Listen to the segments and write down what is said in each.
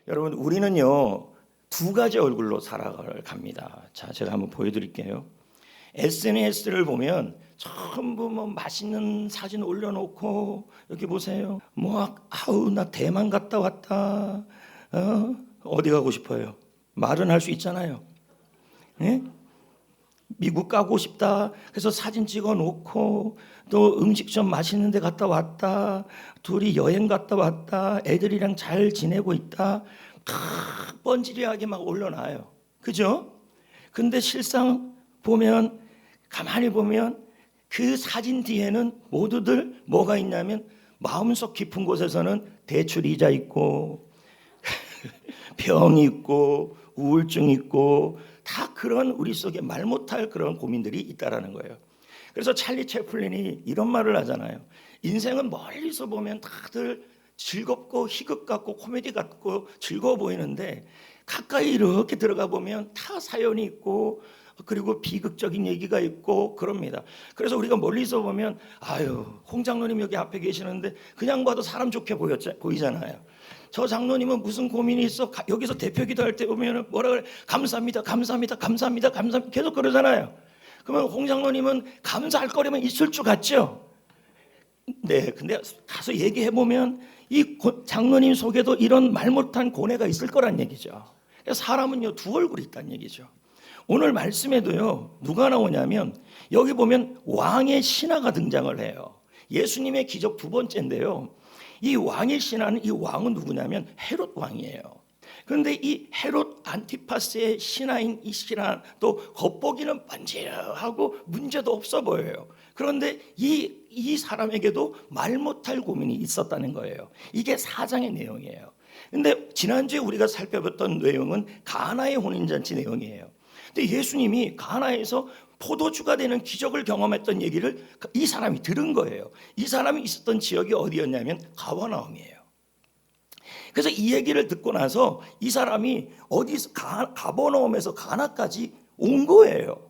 여러분, 우리는요 두 가지 얼굴로 살아갑니다. 자, 제가 한번 보여드릴게요. SNS를 보면 전부 뭐 맛있는 사진 올려놓고, 여기 보세요. 뭐 아우 나 대만 갔다 왔다. 어디 가고 싶어요? 말은 할 수 있잖아요. 예? 미국 가고 싶다. 그래서 사진 찍어 놓고, 또 음식점 맛있는 데 갔다 왔다. 둘이 여행 갔다 왔다. 애들이랑 잘 지내고 있다. 뻔질하게 막 올려놔요. 그죠? 근데 실상 보면, 가만히 보면 그 사진 뒤에는 모두들 뭐가 있냐면, 마음속 깊은 곳에서는 대출 이자 있고 병이 있고 우울증 있고, 다 그런 우리 속에 말 못할 그런 고민들이 있다라는 거예요. 그래서 찰리 채플린이 이런 말을 하잖아요. 인생은 멀리서 보면 다들 즐겁고 희극 같고 코미디 같고 즐거워 보이는데, 가까이 이렇게 들어가 보면 다 사연이 있고, 그리고 비극적인 얘기가 있고 그럽니다. 그래서 우리가 멀리서 보면, 아유, 홍 장로님 여기 앞에 계시는데 그냥 봐도 사람 좋게 보이잖아요. 저 장로님은 무슨 고민이 있어? 여기서 대표 기도할 때 보면 뭐라 그래? 감사합니다, 감사합니다, 감사합니다, 감사합니다, 계속 그러잖아요. 그러면 홍 장로님은 감사할 거리면 있을 줄 같죠? 네, 근데 가서 얘기해 보면 이 장로님 속에도 이런 말 못한 고뇌가 있을 거란 얘기죠. 사람은요 두 얼굴이 있다는 얘기죠. 오늘 말씀에도요 누가 나오냐면, 여기 보면 왕의 신하가 등장을 해요. 예수님의 기적 두 번째인데요, 이 왕의 신하는, 이 왕은 누구냐면 헤롯 왕이에요. 그런데 이 헤롯 안티파스의 신하인 이 신하, 또 겉보기는 반질하고 문제도 없어 보여요. 그런데 이 사람에게도 말 못할 고민이 있었다는 거예요. 이게 4장의 내용이에요. 근데 지난주에 우리가 살펴봤던 내용은 가나의 혼인잔치 내용이에요. 근데 예수님이 가나에서 포도주가 되는 기적을 경험했던 얘기를 이 사람이 들은 거예요. 이 사람이 있었던 지역이 어디였냐면 가버나움이에요. 그래서 이 얘기를 듣고 나서 이 사람이 어디서 가버나움에서 가나까지 온 거예요.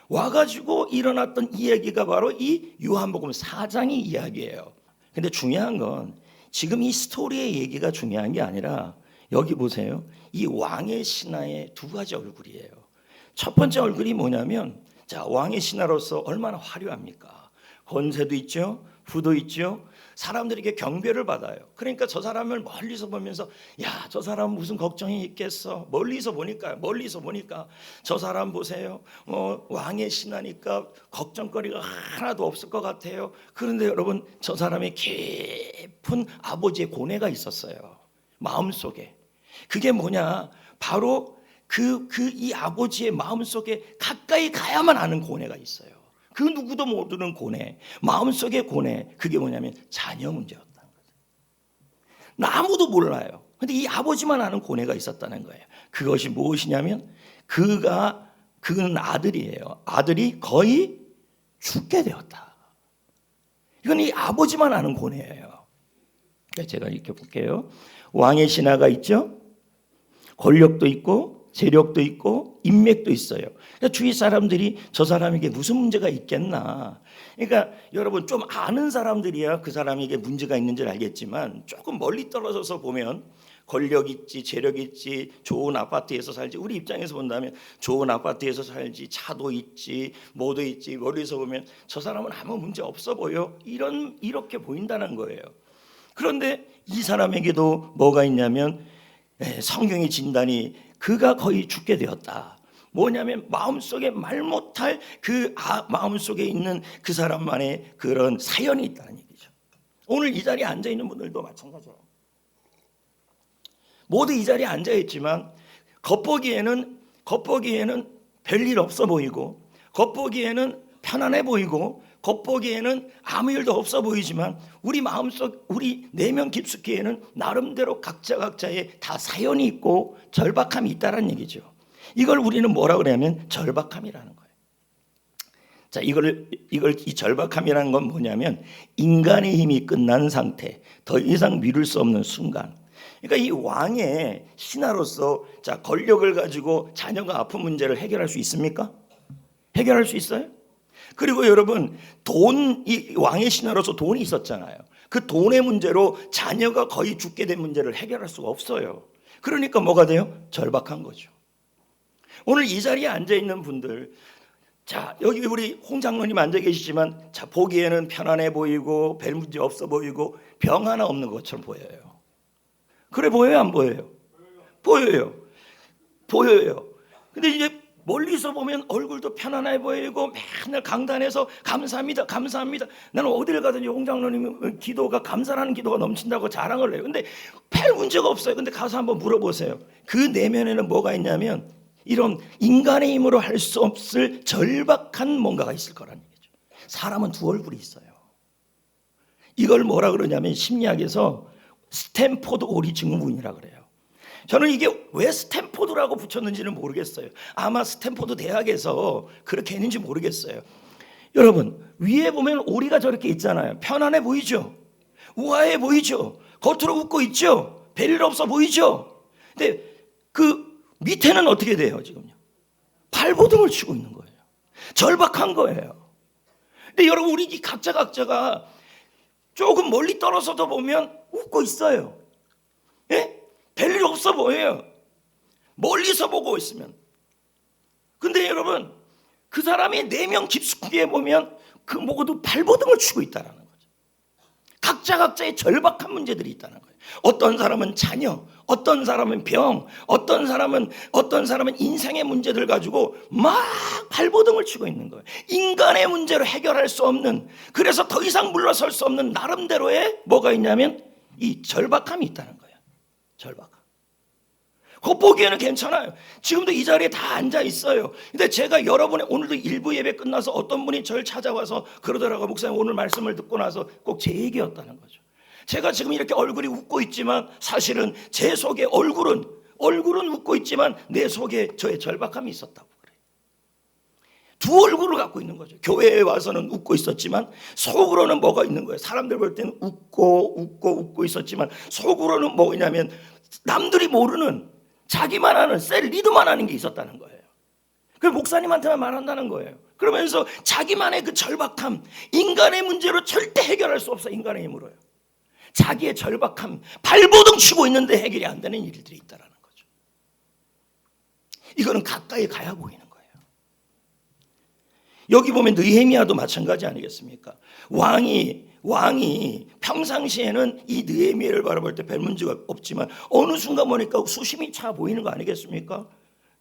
와가지고 일어났던 이 얘기가 바로 이 요한복음 4장의 이야기예요. 근데 중요한 건 지금 이 스토리의 얘기가 중요한 게 아니라, 여기 보세요. 이 왕의 신하의 두 가지 얼굴이에요. 첫 번째 얼굴이 뭐냐면, 자, 왕의 신하로서 얼마나 화려합니까? 권세도 있죠, 부도 있죠. 사람들에게 경배를 받아요. 그러니까 저 사람을 멀리서 보면서, 야, 저 사람 무슨 걱정이 있겠어. 멀리서 보니까 저 사람 보세요. 왕의 신하니까 걱정거리가 하나도 없을 것 같아요. 그런데 여러분, 저 사람의 깊은 아버지의 고뇌가 있었어요, 마음속에. 그게 뭐냐, 바로 이 아버지의 마음속에 가까이 가야만 아는 고뇌가 있어요. 그 누구도 모르는 고뇌, 마음속의 고뇌. 그게 뭐냐면 자녀 문제였다는 거죠. 아무도 몰라요. 근데 이 아버지만 아는 고뇌가 있었다는 거예요. 그것이 무엇이냐면, 그는 아들이에요. 아들이 거의 죽게 되었다. 이건 이 아버지만 아는 고뇌예요. 제가 이렇게 볼게요. 왕의 신하가 있죠. 권력도 있고 재력도 있고 인맥도 있어요. 그러니까 주위 사람들이 저 사람에게 무슨 문제가 있겠나. 그러니까 여러분, 좀 아는 사람들이야 그 사람에게 문제가 있는지를 알겠지만, 조금 멀리 떨어져서 보면 권력 있지, 재력 있지, 좋은 아파트에서 살지, 우리 입장에서 본다면 좋은 아파트에서 살지, 차도 있지, 뭐도 있지, 멀리서 보면 저 사람은 아무 문제 없어 보여, 이렇게 보인다는 거예요. 그런데 이 사람에게도 뭐가 있냐면, 성경의 진단이 그가 거의 죽게 되었다. 뭐냐면 마음속에 말 못할 마음속에 있는 그 사람만의 그런 사연이 있다는 얘기죠. 오늘 이 자리에 앉아 있는 분들도 마찬가지예요. 모두 이 자리에 앉아 있지만 겉보기에는 별일 없어 보이고, 겉보기에는 편안해 보이고, 겉보기에는 아무 일도 없어 보이지만, 우리 마음속, 우리 내면 깊숙이에는 나름대로 각자의 다 사연이 있고 절박함이 있다는 얘기죠. 이걸 우리는 뭐라고 그러냐면 절박함이라는 거예요. 자, 이 절박함이라는 건 뭐냐면, 인간의 힘이 끝난 상태, 더 이상 미룰 수 없는 순간. 그러니까 이 왕의 신하로서, 자, 권력을 가지고 자녀가 아픈 문제를 해결할 수 있습니까? 해결할 수 있어요? 그리고 여러분, 이 왕의 신하로서 돈이 있었잖아요. 그 돈의 문제로 자녀가 거의 죽게 된 문제를 해결할 수가 없어요. 그러니까 뭐가 돼요? 절박한 거죠. 오늘 이 자리에 앉아있는 분들, 자, 여기 우리 홍 장로님 앉아 계시지만, 자, 보기에는 편안해 보이고 별 문제 없어 보이고 병 하나 없는 것처럼 보여요. 그래 보여요, 안 보여요? 보여요. 보여요. 근데 이제 멀리서 보면 얼굴도 편안해 보이고 맨날 강단에서 감사합니다, 감사합니다. 나는 어디를 가든지 홍 장로님 기도가, 감사하는 기도가 넘친다고 자랑을 해요. 근데 별 문제가 없어요. 근데 가서 한번 물어보세요. 그 내면에는 뭐가 있냐면 이런 인간의 힘으로 할 수 없을 절박한 뭔가가 있을 거라는 얘기죠. 사람은 두 얼굴이 있어요. 이걸 뭐라 그러냐면 심리학에서 스탠포드 오리 증후군이라 그래요. 저는 이게 왜 스탠포드라고 붙였는지는 모르겠어요. 아마 스탠포드 대학에서 그렇게 했는지 모르겠어요. 여러분, 위에 보면 오리가 저렇게 있잖아요. 편안해 보이죠? 우아해 보이죠? 겉으로 웃고 있죠? 별일 없어 보이죠? 근데 그 밑에는 어떻게 돼요, 지금요? 발버둥을 치고 있는 거예요. 절박한 거예요. 근데 여러분, 우리 각자가 조금 멀리 떨어져도 보면 웃고 있어요. 예? 별일 없어 보여요. 멀리서 보고 있으면. 근데 여러분, 그 사람이 내면 깊숙이 보면 그 모두 발버둥을 치고 있다는 거죠. 각자의 절박한 문제들이 있다는 거예요. 어떤 사람은 자녀, 어떤 사람은 병, 어떤 사람은 인생의 문제들 가지고 막 발버둥을 치고 있는 거예요. 인간의 문제로 해결할 수 없는, 그래서 더 이상 물러설 수 없는 나름대로의 뭐가 있냐면 이 절박함이 있다는 거예요. 절박함. 겉보기에는 괜찮아요. 지금도 이 자리에 다 앉아 있어요. 근데 제가 여러분의 오늘도 일부 예배 끝나서 어떤 분이 저를 찾아와서 그러더라고요. 목사님, 오늘 말씀을 듣고 나서 꼭 제 얘기였다는 거죠. 제가 지금 이렇게 얼굴이 웃고 있지만 사실은 제 속에 얼굴은 웃고 있지만 내 속에 저의 절박함이 있었다고 그래요. 두 얼굴을 갖고 있는 거죠. 교회에 와서는 웃고 있었지만 속으로는 뭐가 있는 거예요. 사람들 볼 때는 웃고 있었지만 속으로는 뭐냐면 남들이 모르는, 자기만 하는, 리드만 하는 게 있었다는 거예요. 그 목사님한테만 말한다는 거예요. 그러면서 자기만의 그 절박함, 인간의 문제로 절대 해결할 수 없어. 인간의 힘으로요. 자기의 절박함, 발버둥 치고 있는데 해결이 안 되는 일들이 있다는 거죠. 이거는 가까이 가야 보이는 거예요. 여기 보면 느헤미야도 마찬가지 아니겠습니까? 왕이 평상시에는 이 느헤미야를 바라볼 때 별 문제가 없지만 어느 순간 보니까 수심이 차 보이는 거 아니겠습니까?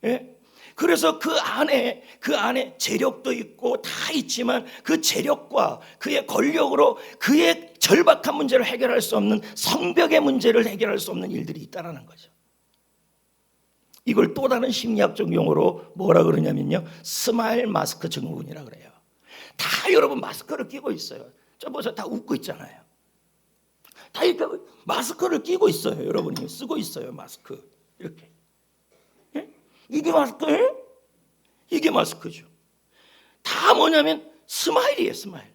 예? 그래서 그 안에 재력도 있고 다 있지만 그 재력과 그의 권력으로 그의 절박한 문제를 해결할 수 없는, 성벽의 문제를 해결할 수 없는 일들이 있다는 거죠. 이걸 또 다른 심리학적 용어로 뭐라 그러냐면요, 스마일 마스크 증후군이라 그래요. 다 여러분 마스크를 끼고 있어요. 저 보세요, 다 웃고 있잖아요. 다 이렇게 마스크를 끼고 있어요. 여러분이 쓰고 있어요, 마스크. 이렇게. 예? 이게 마스크예요? 이게 마스크죠. 다 뭐냐면 스마일이에요, 스마일.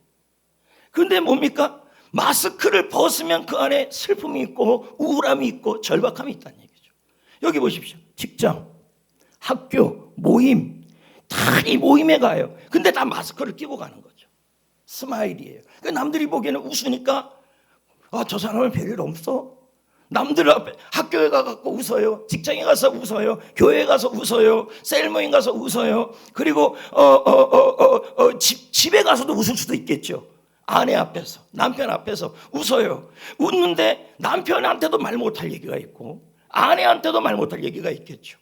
근데 뭡니까? 마스크를 벗으면 그 안에 슬픔이 있고 우울함이 있고 절박함이 있다는 얘기죠. 여기 보십시오. 직장, 학교, 모임, 다 이 모임에 가요. 근데 다 마스크를 끼고 가는 거죠. 스마일이에요. 남들이 보기에는 웃으니까 저 사람은 별일 없어. 남들 앞에 학교에 가서 웃어요. 직장에 가서 웃어요. 교회에 가서 웃어요. 셀모임 가서 웃어요. 그리고 집에 가서도 웃을 수도 있겠죠. 아내 앞에서, 남편 앞에서 웃어요. 웃는데 남편한테도 말 못할 얘기가 있고 아내한테도 말 못할 얘기가 있겠죠.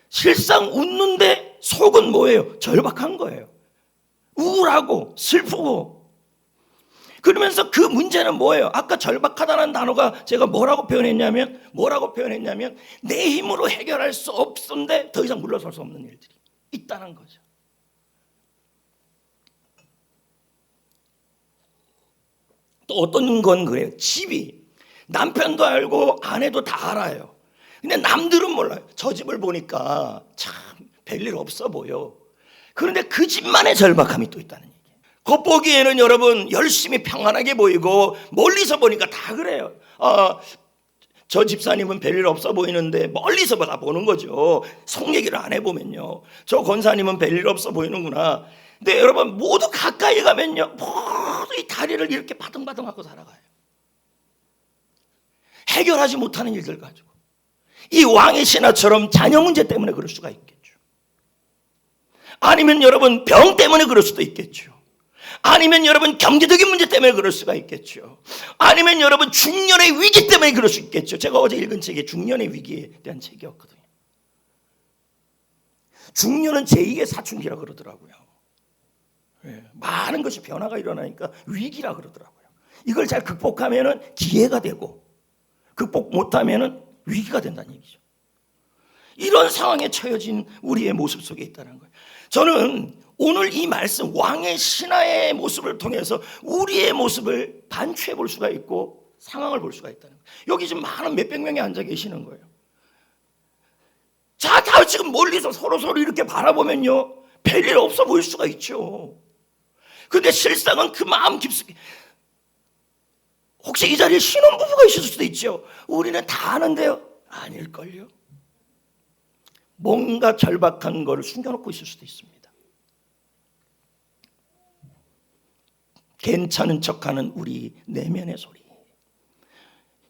실상 웃는데 속은 뭐예요? 절박한 거예요. 우울하고 슬프고. 그러면서 그 문제는 뭐예요? 아까 절박하다는 단어가 제가 뭐라고 표현했냐면 내 힘으로 해결할 수 없는데 더 이상 물러설 수 없는 일들이 있다는 거죠. 또 어떤 건 그래요. 집이 남편도 알고 아내도 다 알아요. 근데 남들은 몰라요. 저 집을 보니까 참 별일 없어 보여. 그런데 그 집만의 절박함이 또 있다는 얘기예요. 겉보기에는 여러분 열심히 평안하게 보이고 멀리서 보니까 다 그래요. 저 집사님은 별일 없어 보이는데 멀리서 다 보는 거죠. 속 얘기를 안 해보면요. 저 권사님은 별일 없어 보이는구나. 근데 여러분 모두 가까이 가면요, 모두 이 다리를 이렇게 바등바등하고 살아가요. 해결하지 못하는 일들 가지고. 이 왕의 신하처럼 자녀 문제 때문에 그럴 수가 있겠죠. 아니면 여러분 병 때문에 그럴 수도 있겠죠. 아니면 여러분 경제적인 문제 때문에 그럴 수가 있겠죠. 아니면 여러분 중년의 위기 때문에 그럴 수 있겠죠. 제가 어제 읽은 책이 중년의 위기에 대한 책이었거든요. 중년은 제2의 사춘기라 그러더라고요. 많은 것이 변화가 일어나니까 위기라 그러더라고요. 이걸 잘 극복하면은 기회가 되고 극복 못하면은 위기가 된다는 얘기죠. 이런 상황에 처해진 우리의 모습 속에 있다는 거예요. 저는 오늘 이 말씀 왕의 신하의 모습을 통해서 우리의 모습을 반추해 볼 수가 있고 상황을 볼 수가 있다는 거예요. 여기 지금 많은 몇백 명이 앉아 계시는 거예요. 자, 다 지금 멀리서 서로 이렇게 바라보면요, 별일 없어 보일 수가 있죠. 근데 실상은 그 마음 깊숙이, 혹시 이 자리에 신혼부부가 있을 수도 있죠. 우리는 다 아는데요. 아닐걸요. 뭔가 절박한 거를 숨겨놓고 있을 수도 있습니다. 괜찮은 척하는 우리 내면의 소리.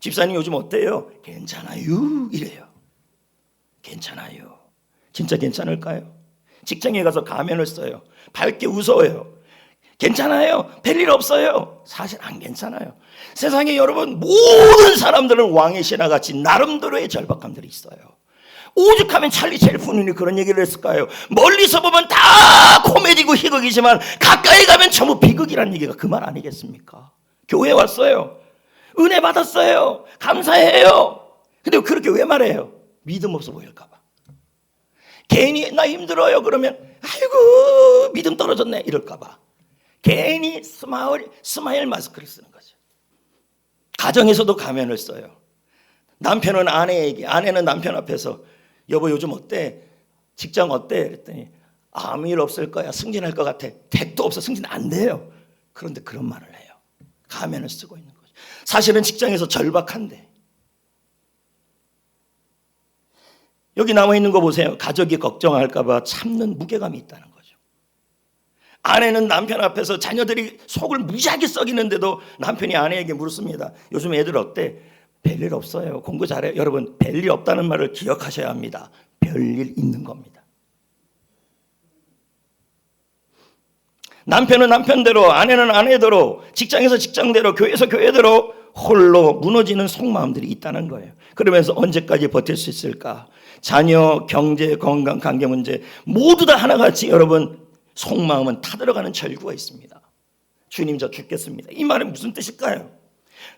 집사님 요즘 어때요? 괜찮아요 이래요. 괜찮아요. 진짜 괜찮을까요? 직장에 가서 가면을 써요. 밝게 웃어요. 괜찮아요. 별일 없어요. 사실 안 괜찮아요. 세상에 여러분 모든 사람들은 왕의 신하같이 나름대로의 절박함들이 있어요. 오죽하면 찰리 첼프린이 그런 얘기를 했을까요? 멀리서 보면 다 코미디고 희극이지만 가까이 가면 전부 비극이라는 얘기가 그 말 아니겠습니까? 교회 왔어요. 은혜 받았어요. 감사해요. 근데 그렇게 왜 말해요? 믿음 없어 보일까 봐. 괜히 나 힘들어요 그러면 아이고 믿음 떨어졌네 이럴까 봐. 괜히 스마일 마스크를 쓰는 거죠. 가정에서도 가면을 써요. 남편은 아내에게, 아내는 남편 앞에서 여보 요즘 어때? 직장 어때? 그랬더니 아무 일 없을 거야. 승진할 것 같아. 택도 없어. 승진 안 돼요. 그런데 그런 말을 해요. 가면을 쓰고 있는 거죠. 사실은 직장에서 절박한데. 여기 나와 있는 거 보세요. 가족이 걱정할까 봐 참는 무게감이 있다는 거죠. 아내는 남편 앞에서 자녀들이 속을 무지하게 썩이는데도 남편이 아내에게 물었습니다. 요즘 애들 어때? 별일 없어요. 공부 잘해요. 여러분 별일 없다는 말을 기억하셔야 합니다. 별일 있는 겁니다. 남편은 남편대로, 아내는 아내대로, 직장에서 직장대로, 교회에서 교회대로 홀로 무너지는 속마음들이 있다는 거예요. 그러면서 언제까지 버틸 수 있을까? 자녀, 경제, 건강, 관계 문제 모두 다 하나같이 여러분 속마음은 타들어가는 절규가 있습니다. 주님 저 죽겠습니다. 이 말은 무슨 뜻일까요?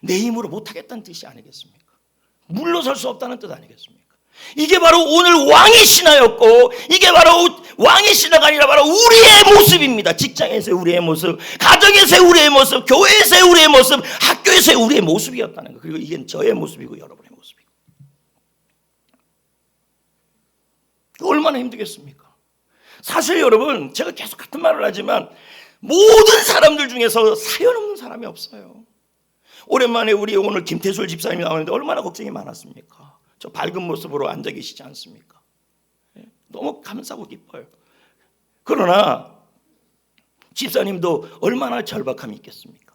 내 힘으로 못하겠다는 뜻이 아니겠습니까? 물러설 수 없다는 뜻 아니겠습니까? 이게 바로 오늘 왕의 신하였고 이게 바로 왕의 신하가 아니라 바로 우리의 모습입니다. 직장에서의 우리의 모습, 가정에서의 우리의 모습, 교회에서의 우리의 모습, 학교에서의 우리의 모습이었다는 거예요. 그리고 이게 저의 모습이고 여러분의 모습이고. 얼마나 힘들겠습니까? 사실 여러분 제가 계속 같은 말을 하지만 모든 사람들 중에서 사연 없는 사람이 없어요. 오랜만에 우리 오늘 김태술 집사님이 나오는데 얼마나 걱정이 많았습니까? 저 밝은 모습으로 앉아 계시지 않습니까? 너무 감사하고 기뻐요. 그러나 집사님도 얼마나 절박함이 있겠습니까?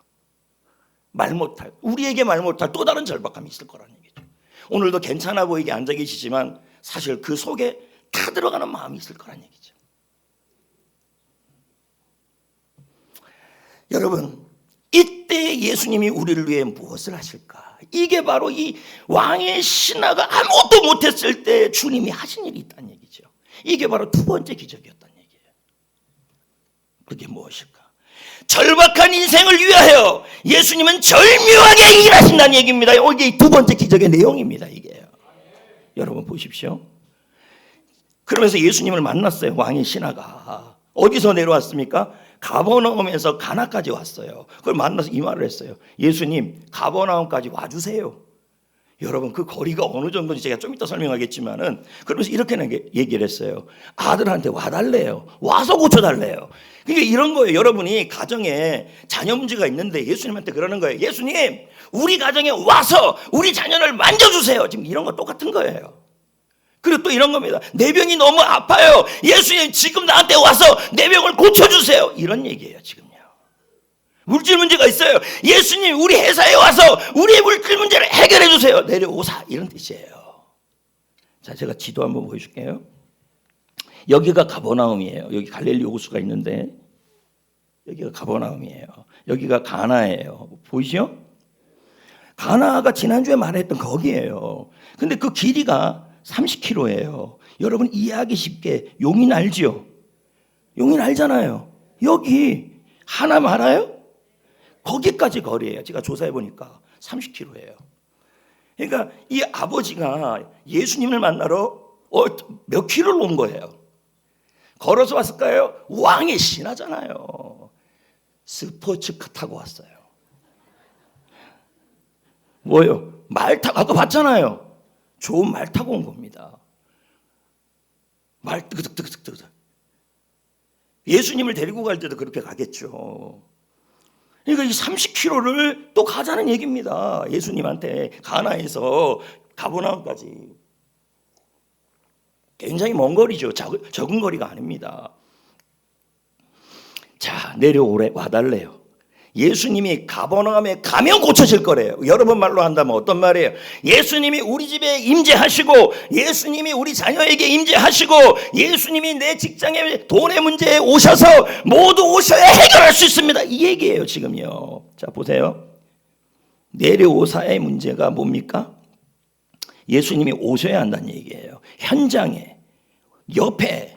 말 못할, 우리에게 말 못할 또 다른 절박함이 있을 거라는 얘기죠. 오늘도 괜찮아 보이게 앉아 계시지만 사실 그 속에 다 들어가는 마음이 있을 거라는 얘기죠. 여러분 이때 예수님이 우리를 위해 무엇을 하실까? 이게 바로 이 왕의 신하가 아무것도 못했을 때 주님이 하신 일이 있다는 얘기죠. 이게 바로 두 번째 기적이었다는 얘기예요. 그게 무엇일까? 절박한 인생을 위하여 예수님은 절묘하게 일하신다는 얘기입니다. 이게 두 번째 기적의 내용입니다. 이게요. 여러분 보십시오. 그러면서 예수님을 만났어요. 왕의 신하가. 어디서 내려왔습니까? 가버나움에서 가나까지 왔어요. 그걸 만나서 이 말을 했어요. 예수님 가버나움까지 와주세요. 여러분 그 거리가 어느 정도인지 제가 좀 이따 설명하겠지만은 그러면서 이렇게 얘기를 했어요. 아들한테 와달래요. 와서 고쳐달래요. 그러니까 이런 거예요. 여러분이 가정에 자녀 문제가 있는데 예수님한테 그러는 거예요. 예수님 우리 가정에 와서 우리 자녀를 만져주세요. 지금 이런 거 똑같은 거예요. 그리고 또 이런 겁니다. 내 병이 너무 아파요. 예수님 지금 나한테 와서 내 병을 고쳐주세요. 이런 얘기예요 지금요. 물질 문제가 있어요. 예수님 우리 회사에 와서 우리의 물질 문제를 해결해 주세요. 내려오사 이런 뜻이에요. 자, 제가 지도 한번 보여줄게요. 여기가 가버나움이에요. 여기 갈릴리 호수가 있는데 여기가 가버나움이에요. 여기가 가나예요. 보이죠? 가나가 지난주에 말했던 거기예요. 근데 그 길이가 30km예요. 여러분 이해하기 쉽게 용인 알지요? 용인 알잖아요. 여기 하남 알아요? 거기까지 거리예요. 제가 조사해 보니까 30km예요. 그러니까 이 아버지가 예수님을 만나러 몇 킬로를 온 거예요. 걸어서 왔을까요? 왕의 신하잖아요. 스포츠카 타고 왔어요. 뭐요? 말 타고 아까 봤잖아요. 좋은 말 타고 온 겁니다. 말 뜨그득뜨그득. 예수님을 데리고 갈 때도 그렇게 가겠죠. 그러니까 이 30km를 또 가자는 얘기입니다. 예수님한테 가나에서 가버나움까지. 굉장히 먼 거리죠. 적은 거리가 아닙니다. 자, 내려오래 와달래요. 예수님이 가버나움에 가면 고쳐질 거래요. 여러분 말로 한다면 어떤 말이에요? 예수님이 우리 집에 임재하시고, 예수님이 우리 자녀에게 임재하시고, 예수님이 내 직장의 돈의 문제에 오셔서 모두 오셔야 해결할 수 있습니다. 이 얘기예요 지금요. 자, 보세요. 내려오사의 문제가 뭡니까? 예수님이 오셔야 한다는 얘기예요. 현장에, 옆에.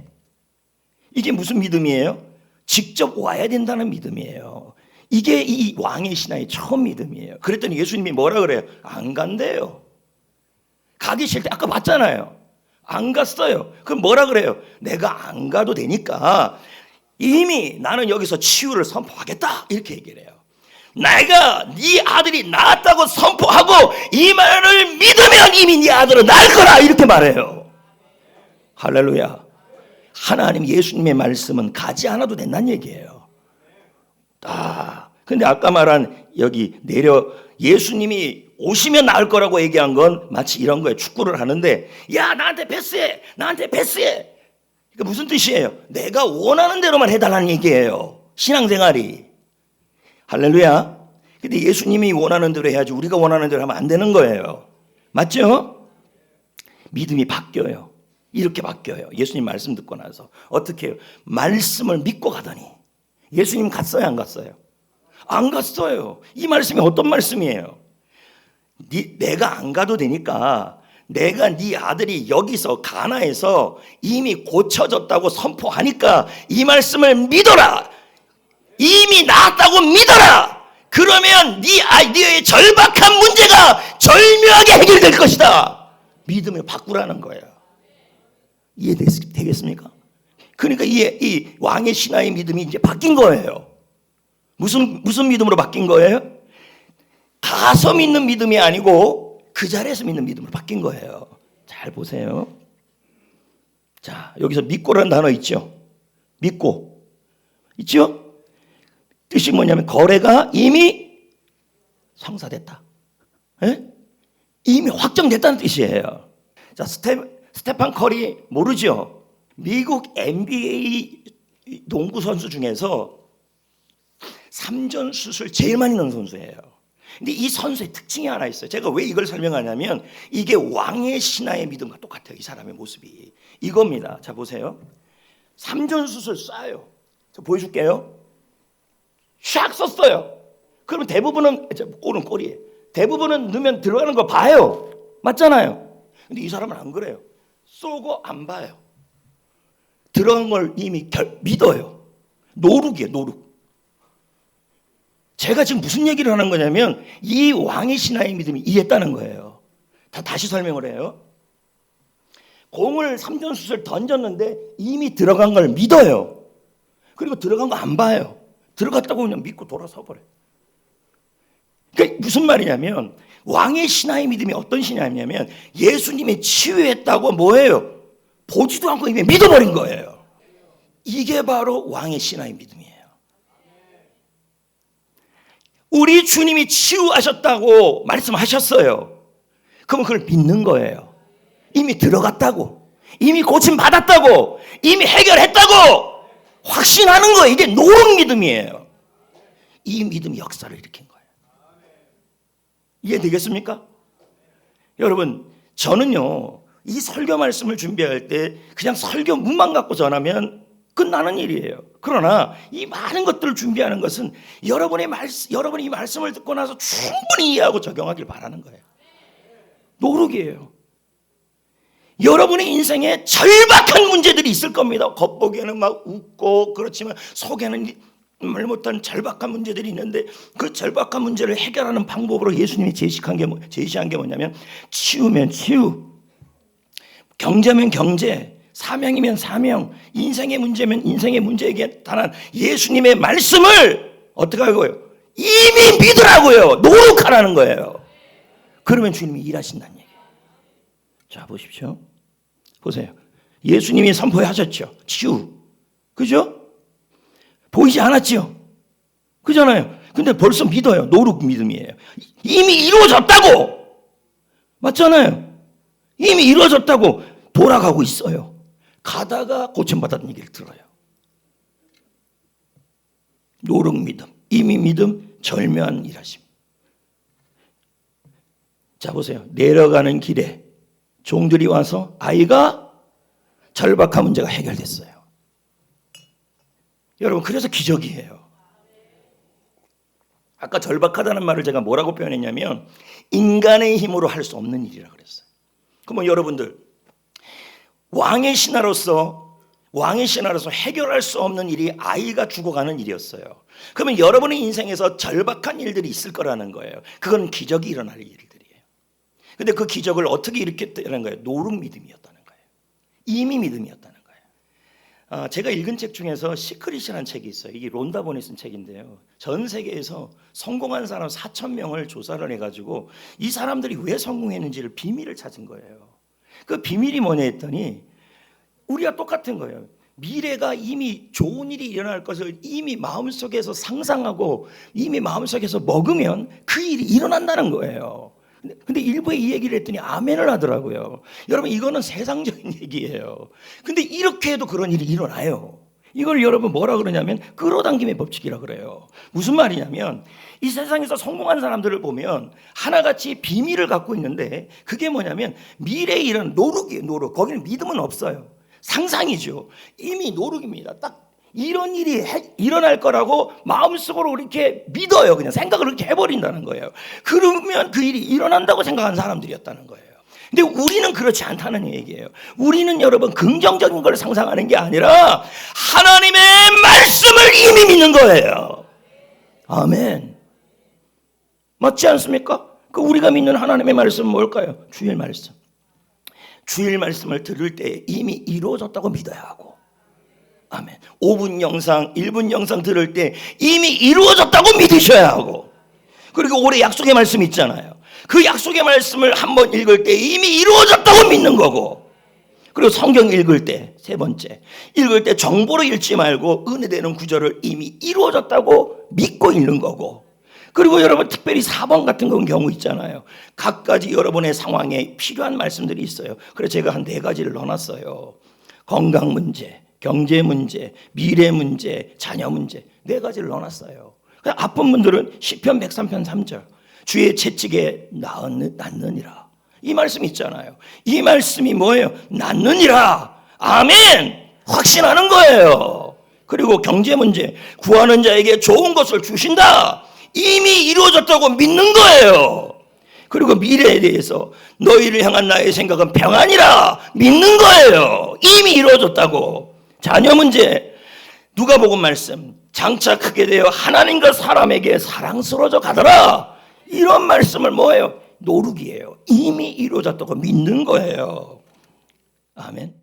이게 무슨 믿음이에요? 직접 와야 된다는 믿음이에요. 이게 이 왕의 신하의 처음 믿음이에요. 그랬더니 예수님이 뭐라 그래요? 안 간대요. 가기 싫을 때 아까 봤잖아요. 안 갔어요. 그럼 뭐라 그래요? 내가 안 가도 되니까 이미 나는 여기서 치유를 선포하겠다. 이렇게 얘기를 해요. 내가 네 아들이 낳았다고 선포하고 이 말을 믿으면 이미 네 아들은 낳을 거라. 이렇게 말해요. 할렐루야. 하나님 예수님의 말씀은 가지 않아도 된다는 얘기예요. 근데 아까 말한 여기 예수님이 오시면 나을 거라고 얘기한 건 마치 이런 거예요. 축구를 하는데 야 나한테 패스해. 그러니까 무슨 뜻이에요? 내가 원하는 대로만 해달라는 얘기예요. 신앙생활이. 할렐루야. 근데 예수님이 원하는 대로 해야지 우리가 원하는 대로 하면 안 되는 거예요. 맞죠? 믿음이 바뀌어요. 이렇게 바뀌어요. 예수님 말씀 듣고 나서 어떻게 해요? 말씀을 믿고 가더니 예수님 갔어요, 안 갔어요? 안 갔어요. 이 말씀이 어떤 말씀이에요? 내가 안 가도 되니까 내가 네 아들이 여기서 가나에서 이미 고쳐졌다고 선포하니까 이 말씀을 믿어라. 이미 나았다고 믿어라. 그러면 네의 절박한 문제가 절묘하게 해결될 것이다. 믿음을 바꾸라는 거예요. 이해되겠습니까? 그러니까 이 왕의 신하의 믿음이 이제 바뀐 거예요. 무슨 믿음으로 바뀐 거예요? 가서 믿는 믿음이 아니고 그 자리에서 믿는 믿음으로 바뀐 거예요. 잘 보세요. 자, 여기서 믿고라는 단어 있죠? 믿고. 있죠? 뜻이 뭐냐면 거래가 이미 성사됐다. 에? 이미 확정됐다는 뜻이에요. 자, 스테판 커리 모르죠? 미국 NBA 농구 선수 중에서 3전 슛을 제일 많이 넣은 선수예요. 근데 이 선수의 특징이 하나 있어요. 제가 왜 이걸 설명하냐면 이게 왕의 신하의 믿음과 똑같아요. 이 사람의 모습이. 이겁니다. 자, 보세요. 3전 슛을 쏴요. 저 보여줄게요. 샥 썼어요. 그러면 대부분은 골은 골이에요. 대부분은 넣으면 들어가는 거 봐요. 맞잖아요. 근데 이 사람은 안 그래요. 쏘고 안 봐요. 들어간 걸 이미 믿어요. 노룩이에요, 노룩. 제가 지금 무슨 얘기를 하는 거냐면 이 왕의 신하의 믿음이 이랬다는 거예요. 다시 설명을 해요. 공을 3전슛을 던졌는데 이미 들어간 걸 믿어요. 그리고 들어간 거 안 봐요. 들어갔다고 그냥 믿고 돌아서 버려요. 그러니까 무슨 말이냐면 왕의 신하의 믿음이 어떤 신하냐면 예수님이 치유했다고 뭐예요? 보지도 않고 이미 믿어버린 거예요. 이게 바로 왕의 신하의 믿음이에요. 우리 주님이 치유하셨다고 말씀하셨어요. 그러면 그걸 믿는 거예요. 이미 들어갔다고, 이미 고침 받았다고, 이미 해결했다고 확신하는 거예요. 이게 노력 믿음이에요. 이 믿음이 역사를 일으킨 거예요. 이해되겠습니까? 여러분, 저는요 이 설교 말씀을 준비할 때 그냥 설교문만 갖고 전하면 끝나는 일이에요. 그러나 이 많은 것들을 준비하는 것은 여러분이 이 말씀을 듣고 나서 충분히 이해하고 적용하길 바라는 거예요. 노력이에요. 여러분의 인생에 절박한 문제들이 있을 겁니다. 겉보기에는 막 웃고 그렇지만 속에는 말 못한 절박한 문제들이 있는데 그 절박한 문제를 해결하는 방법으로 예수님이 제시한 게 뭐냐면 치유면 치유, 경제면 경제, 사명이면 사명, 인생의 문제면 인생의 문제에게 단한 예수님의 말씀을 어떻게 하고요? 이미 믿으라고요. 노력하라는 거예요. 그러면 주님이 일하신다는 얘기예요. 자, 보십시오. 보세요. 예수님이 선포하셨죠. 치유. 그죠? 보이지 않았죠. 그잖아요. 근데 벌써 믿어요. 노력 믿음이에요. 이미 이루어졌다고. 맞잖아요. 이미 이루어졌다고 돌아가고 있어요. 가다가 고침받았다는 얘기를 들어요. 노력 믿음, 이미 믿음, 절묘한 일하심. 자, 보세요. 내려가는 길에 종들이 와서 아이가 절박한 문제가 해결됐어요. 여러분, 그래서 기적이에요. 아까 절박하다는 말을 제가 뭐라고 표현했냐면 인간의 힘으로 할 수 없는 일이라 그랬어요. 그러면 여러분들 왕의 신하로서 해결할 수 없는 일이 아이가 죽어가는 일이었어요. 그러면 여러분의 인생에서 절박한 일들이 있을 거라는 거예요. 그건 기적이 일어날 일들이에요. 근데 그 기적을 어떻게 일으켰다는 거예요? 노력 믿음이었다는 거예요. 이미 믿음이었다는 거예요. 제가 읽은 책 중에서 시크릿이라는 책이 있어요. 이게 론다 본이 쓴 책인데요. 전 세계에서 성공한 사람 4,000명을 조사를 해가지고 이 사람들이 왜 성공했는지를 비밀을 찾은 거예요. 그 비밀이 뭐냐 했더니 우리가 똑같은 거예요. 미래가 이미 좋은 일이 일어날 것을 이미 마음속에서 상상하고 이미 마음속에서 먹으면 그 일이 일어난다는 거예요. 근데 일부에 이 얘기를 했더니 아멘을 하더라고요. 여러분, 이거는 세상적인 얘기예요. 근데 이렇게 해도 그런 일이 일어나요. 이걸 여러분 뭐라 그러냐면 끌어당김의 법칙이라 그래요. 무슨 말이냐면 이 세상에서 성공한 사람들을 보면 하나같이 비밀을 갖고 있는데 그게 뭐냐면 미래에 일어난 노력이에요. 노력. 거기는 믿음은 없어요. 상상이죠. 이미 노력입니다. 딱 이런 일이 일어날 거라고 마음속으로 이렇게 믿어요. 그냥 생각을 그렇게 해버린다는 거예요. 그러면 그 일이 일어난다고 생각한 사람들이었다는 거예요. 근데 우리는 그렇지 않다는 얘기예요. 우리는 여러분 긍정적인 걸 상상하는 게 아니라 하나님의 말씀을 이미 믿는 거예요. 아멘. 맞지 않습니까? 그 우리가 믿는 하나님의 말씀은 뭘까요? 주일 말씀. 주일 말씀을 들을 때 이미 이루어졌다고 믿어야 하고, 아멘. 5분 영상, 1분 영상 들을 때 이미 이루어졌다고 믿으셔야 하고, 그리고 올해 약속의 말씀 있잖아요. 그 약속의 말씀을 한번 읽을 때 이미 이루어졌다고 믿는 거고, 그리고 성경 읽을 때 세 번째, 읽을 때 정보로 읽지 말고 은혜되는 구절을 이미 이루어졌다고 믿고 읽는 거고, 그리고 여러분 특별히 4번 같은 경우 있잖아요. 각가지 여러분의 상황에 필요한 말씀들이 있어요. 그래서 제가 한 4가지를 넣어놨어요. 건강 문제, 경제 문제, 미래 문제, 자녀 문제 4가지를 넣어놨어요. 아픈 분들은 시편 103편 3절 주의 채찍에 낫느니라, 이 말씀 있잖아요. 이 말씀이 뭐예요? 낫느니라. 아멘. 확신하는 거예요. 그리고 경제 문제, 구하는 자에게 좋은 것을 주신다. 이미 이루어졌다고 믿는 거예요. 그리고 미래에 대해서 너희를 향한 나의 생각은 평안이라 믿는 거예요. 이미 이루어졌다고. 자녀 문제, 누가복음 말씀, 장차 크게 되어 하나님과 사람에게 사랑스러워져 가더라. 이런 말씀을 뭐예요? 노력이에요. 이미 이루어졌다고 믿는 거예요. 아멘.